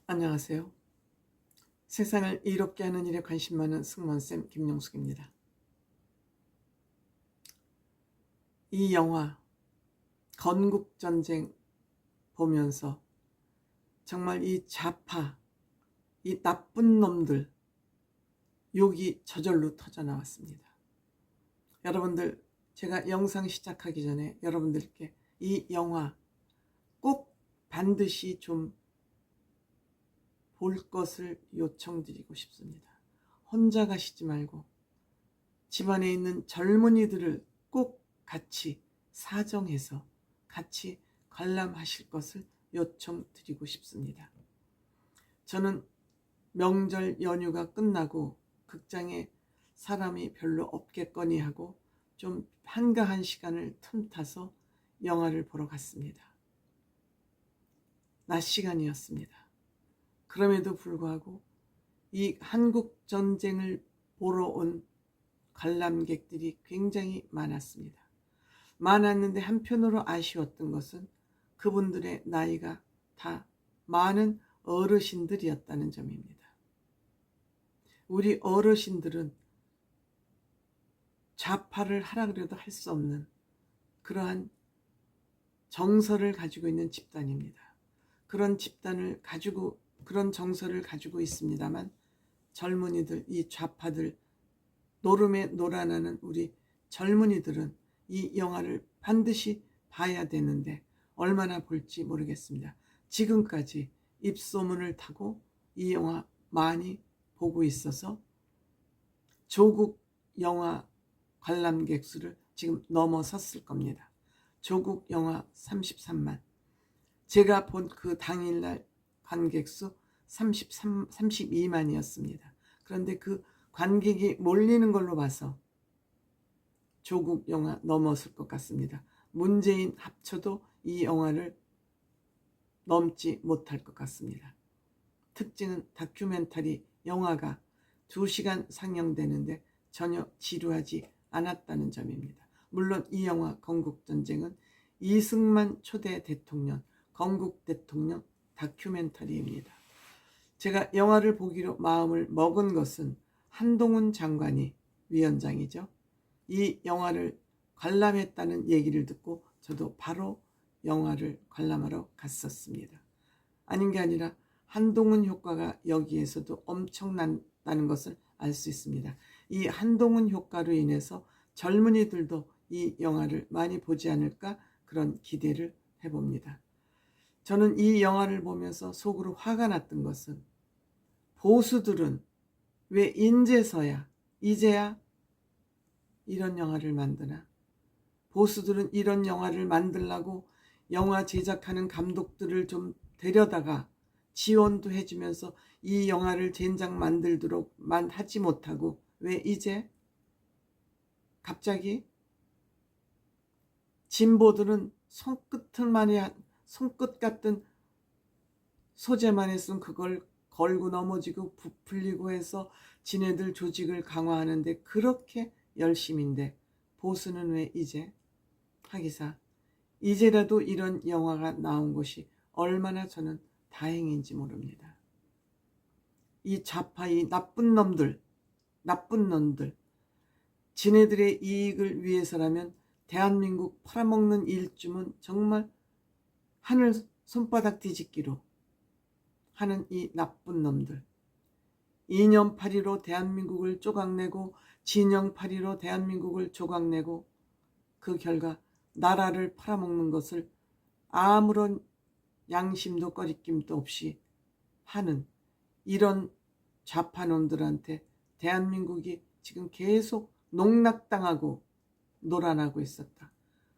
안녕하세요. 세상을 이롭게 하는 일에 관심 많은 승무원쌤 김용숙입니다. 이 영화 건국전쟁 보면서 정말 이 좌파, 이 나쁜 놈들 욕이 저절로 터져 나왔습니다. 여러분들, 제가 영상 시작하기 전에 여러분들께 이 영화 꼭 반드시 좀 볼 것을 요청드리고 싶습니다. 혼자 가시지 말고 집안에 있는 젊은이들을 꼭 같이 사정해서 같이 관람하실 것을 요청드리고 싶습니다. 저는 명절 연휴가 끝나고 극장에 사람이 별로 없겠거니 하고 좀 한가한 시간을 틈타서 영화를 보러 갔습니다. 낮 시간이었습니다. 그럼에도 불구하고 이 한국 전쟁을 보러 온 관람객들이 굉장히 많았습니다. 많았는데 한편으로 아쉬웠던 것은 그분들의 나이가 다 많은 어르신들이었다는 점입니다. 우리 어르신들은 좌파를 하라 그래도 할 수 없는 그러한 정서를 가지고 있는 집단입니다. 그런 정서를 가지고 있습니다만 젊은이들, 이 좌파들, 노름에 놀아나는 우리 젊은이들은 이 영화를 반드시 봐야 되는데 얼마나 볼지 모르겠습니다. 지금까지 입소문을 타고 이 영화 많이 보고 있어서 조국 영화 관람객 수를 지금 넘어섰을 겁니다. 조국 영화 33만. 제가 본 그 당일날 관객 수 32만이었습니다. 그런데 그 관객이 몰리는 걸로 봐서 조국 영화 넘었을 것 같습니다. 문재인 합쳐도 이 영화를 넘지 못할 것 같습니다. 특징은 다큐멘터리 영화가 2시간 상영되는데 전혀 지루하지 않았다는 점입니다. 물론 이 영화 건국전쟁은 이승만 초대 대통령, 건국 대통령 다큐멘터리입니다. 제가 영화를 보기로 마음을 먹은 것은 한동훈 장관이 위원장이죠. 이 영화를 관람했다는 얘기를 듣고 저도 바로 영화를 관람하러 갔었습니다. 아닌 게 아니라 한동훈 효과가 여기에서도 엄청난다는 것을 알 수 있습니다. 이 한동훈 효과로 인해서 젊은이들도 이 영화를 많이 보지 않을까 그런 기대를 해봅니다. 저는 이 영화를 보면서 속으로 화가 났던 것은 보수들은 왜 이제야 이런 영화를 만드나? 보수들은 이런 영화를 만들라고 영화 제작하는 감독들을 좀 데려다가 지원도 해주면서 이 영화를 젠장 만들도록 하지 못하고 왜 이제 갑자기 진보들은 손끝 같은 소재만 했으면 그걸 걸고 넘어지고 부풀리고 해서 지네들 조직을 강화하는데 그렇게 열심인데 보수는 왜 이제 하기사 이제라도 이런 영화가 나온 것이 얼마나 저는 다행인지 모릅니다. 이 좌파, 이 나쁜 놈들 지네들의 이익을 위해서라면 대한민국 팔아먹는 일쯤은 정말 하늘 손바닥 뒤집기로 하는 이 나쁜 놈들, 이념파리로 대한민국을 조각내고 진영파리로 대한민국을 조각내고 그 결과 나라를 팔아먹는 것을 아무런 양심도 꺼리낌도 없이 하는 이런 좌파놈들한테 대한민국이 지금 계속 농락당하고 놀아나고 있었다.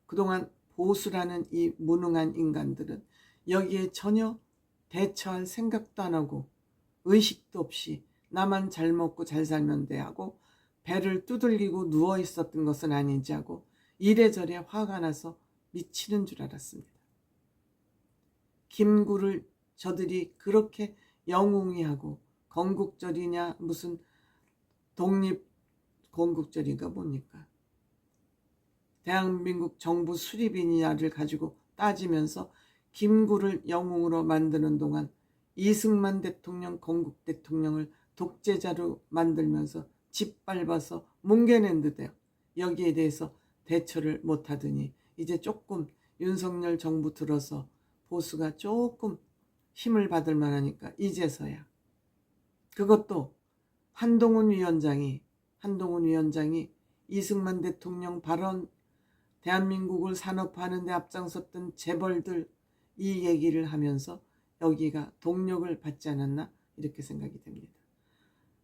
그동안 보수라는 이 무능한 인간들은 여기에 전혀 대처할 생각도 안 하고 의식도 없이 나만 잘 먹고 잘 살면 돼 하고 배를 두들기고 누워 있었던 것은 아닌지 하고 이래저래 화가 나서 미치는 줄 알았습니다. 김구를 저들이 그렇게 영웅이하고 건국절이냐 무슨 독립건국절인가 뭡니까? 대한민국 정부 수립이냐를 가지고 따지면서 김구를 영웅으로 만드는 동안 이승만 대통령, 건국 대통령을 독재자로 만들면서 짓밟아서 뭉개낸 듯해요. 여기에 대해서 대처를 못하더니 이제 조금 윤석열 정부 들어서 보수가 조금 힘을 받을 만하니까 이제서야, 그것도 한동훈 위원장이 이승만 대통령 발언, 대한민국을 산업화하는 데 앞장섰던 재벌들 이 얘기를 하면서 여기가 동력을 받지 않았나 이렇게 생각이 됩니다.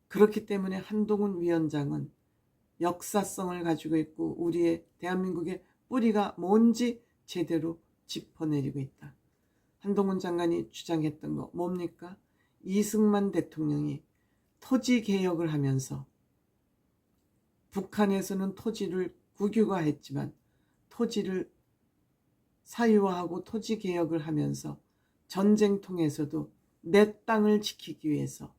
그렇기 때문에 한동훈 위원장은 역사성을 가지고 있고 우리의 대한민국의 뿌리가 뭔지 제대로 짚어내리고 있다. 한동훈 장관이 주장했던 거 뭡니까? 이승만 대통령이 토지 개혁을 하면서 북한에서는 토지를 국유화했지만 토지를 사유화하고 토지 개혁을 하면서 전쟁통에서도 내 땅을 지키기 위해서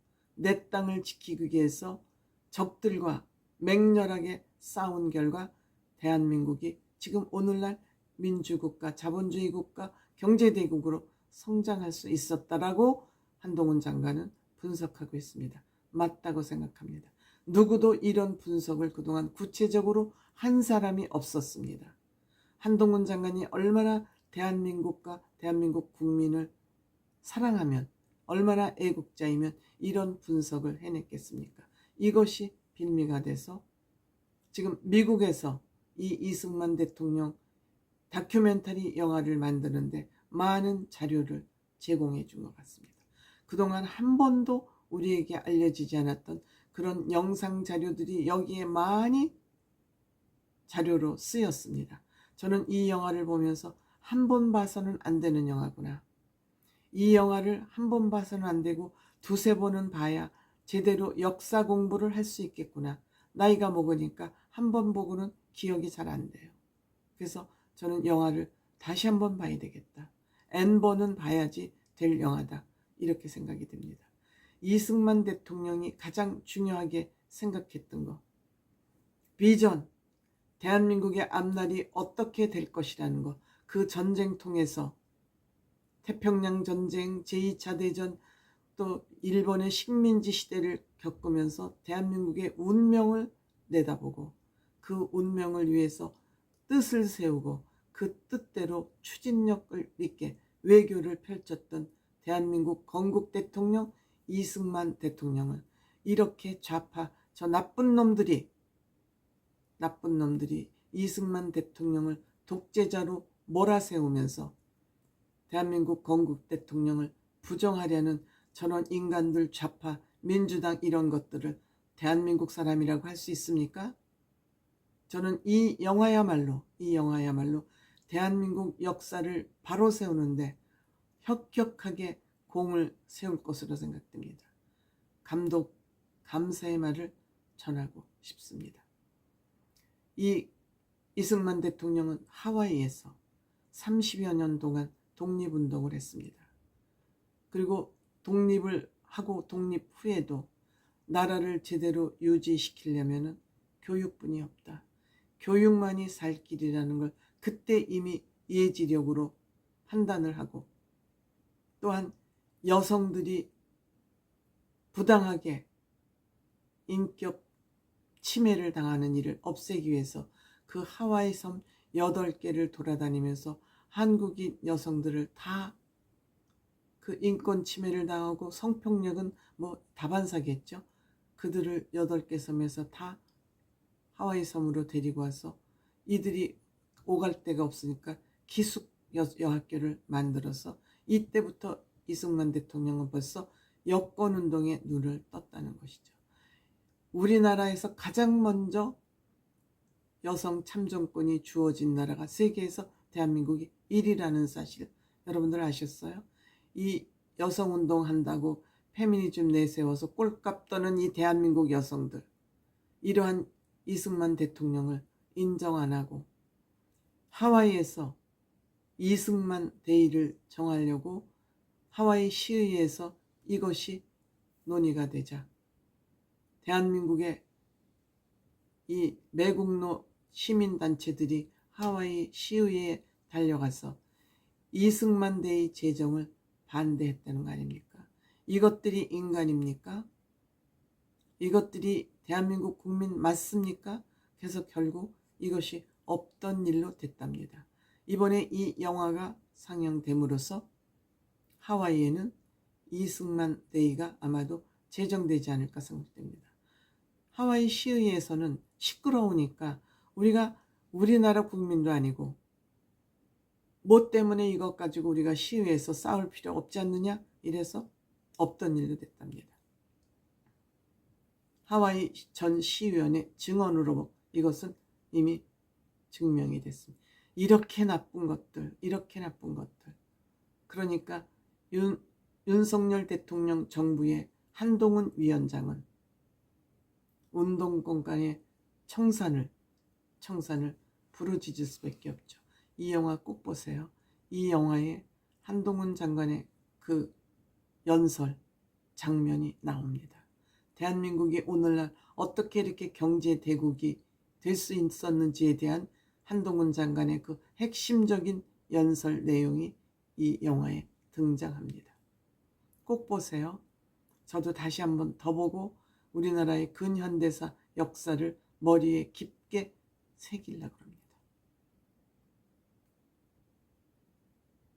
적들과 맹렬하게 싸운 결과 대한민국이 지금 오늘날 민주국가, 자본주의 국가, 경제대국으로 성장할 수 있었다라고 한동훈 장관은 분석하고 있습니다. 맞다고 생각합니다. 누구도 이런 분석을 그동안 구체적으로 한 사람이 없었습니다. 한동훈 장관이 얼마나 대한민국과 대한민국 국민을 사랑하면, 얼마나 애국자이면 이런 분석을 해냈겠습니까? 이것이 빌미가 돼서 지금 미국에서 이 이승만 대통령 다큐멘터리 영화를 만드는데 많은 자료를 제공해 준 것 같습니다. 그동안 한 번도 우리에게 알려지지 않았던 그런 영상 자료들이 여기에 많이 자료로 쓰였습니다. 저는 이 영화를 보면서 한 번 봐서는 안 되는 영화구나. 이 영화를 한 번 봐서는 안 되고 두세 번은 봐야 제대로 역사 공부를 할 수 있겠구나. 나이가 먹으니까 한 번 보고는 기억이 잘 안 돼요. 그래서 저는 영화를 다시 한 번 봐야 되겠다. N번은 봐야지 될 영화다. 이렇게 생각이 듭니다. 이승만 대통령이 가장 중요하게 생각했던 거, 비전, 대한민국의 앞날이 어떻게 될 것이라는 거, 그 전쟁통에서 태평양 전쟁, 제2차 대전, 또 일본의 식민지 시대를 겪으면서 대한민국의 운명을 내다보고 그 운명을 위해서 뜻을 세우고 그 뜻대로 추진력을 있게 외교를 펼쳤던 대한민국 건국 대통령 이승만 대통령을 이렇게 좌파 저 나쁜 놈들이 이승만 대통령을 독재자로 몰아세우면서 대한민국 건국 대통령을 부정하려는 저런 인간들, 좌파, 민주당 이런 것들을 대한민국 사람이라고 할 수 있습니까? 저는 이 영화야말로 대한민국 역사를 바로 세우는데 혁혁하게 공을 세울 것으로 생각됩니다. 감독, 감사의 말을 전하고 싶습니다. 이 이승만 대통령은 하와이에서 30여 년 동안 독립운동을 했습니다. 그리고 독립을 하고 독립 후에도 나라를 제대로 유지시키려면 교육뿐이 없다. 교육만이 살 길이라는 걸 그때 이미 예지력으로 판단을 하고, 또한 여성들이 부당하게 인격 침해를 당하는 일을 없애기 위해서 그 하와이 섬 8개를 돌아다니면서 한국인 여성들을 다 그 인권 침해를 당하고 성폭력은 뭐 다반사겠죠. 그들을 8개 섬에서 다 하와이 섬으로 데리고 와서 이들이 오갈 데가 없으니까 기숙 여학교를 만들어서 이때부터 이승만 대통령은 벌써 여권운동에 눈을 떴다는 것이죠. 우리나라에서 가장 먼저 여성 참정권이 주어진 나라가 세계에서 대한민국이 1위라는 사실 여러분들 아셨어요? 이 여성운동 한다고 페미니즘 내세워서 꼴값 떠는 이 대한민국 여성들, 이러한 이승만 대통령을 인정 안 하고 하와이에서 이승만 데이를 정하려고 하와이 시의회에서 이것이 논의가 되자 대한민국의 이 매국노 시민단체들이 하와이 시의회에 달려가서 이승만 데이 제정을 반대했다는 거 아닙니까? 이것들이 인간입니까? 이것들이 대한민국 국민 맞습니까? 그래서 결국 이것이 없던 일로 됐답니다. 이번에 이 영화가 상영됨으로써 하와이에는 이승만 데이가 아마도 제정되지 않을까 생각됩니다. 하와이 시의회에서는 시끄러우니까 우리가 우리나라 국민도 아니고 뭐 때문에 이것 가지고 우리가 시위에서 싸울 필요 없지 않느냐 이래서 없던 일도 됐답니다. 하와이 전 시의원의 증언으로 이것은 이미 증명이 됐습니다. 이렇게 나쁜 것들, 이렇게 나쁜 것들. 그러니까 윤석열 대통령 정부의 한동훈 위원장은 운동권 간의 청산을 부르짖을 수밖에 없죠. 이 영화 꼭 보세요. 이 영화에 한동훈 장관의 그 연설 장면이 나옵니다. 대한민국이 오늘날 어떻게 이렇게 경제 대국이 될 수 있었는지에 대한 한동훈 장관의 그 핵심적인 연설 내용이 이 영화에 등장합니다. 꼭 보세요. 저도 다시 한번 더 보고 우리나라의 근현대사 역사를 머리에 깊게 새기려고 합니다.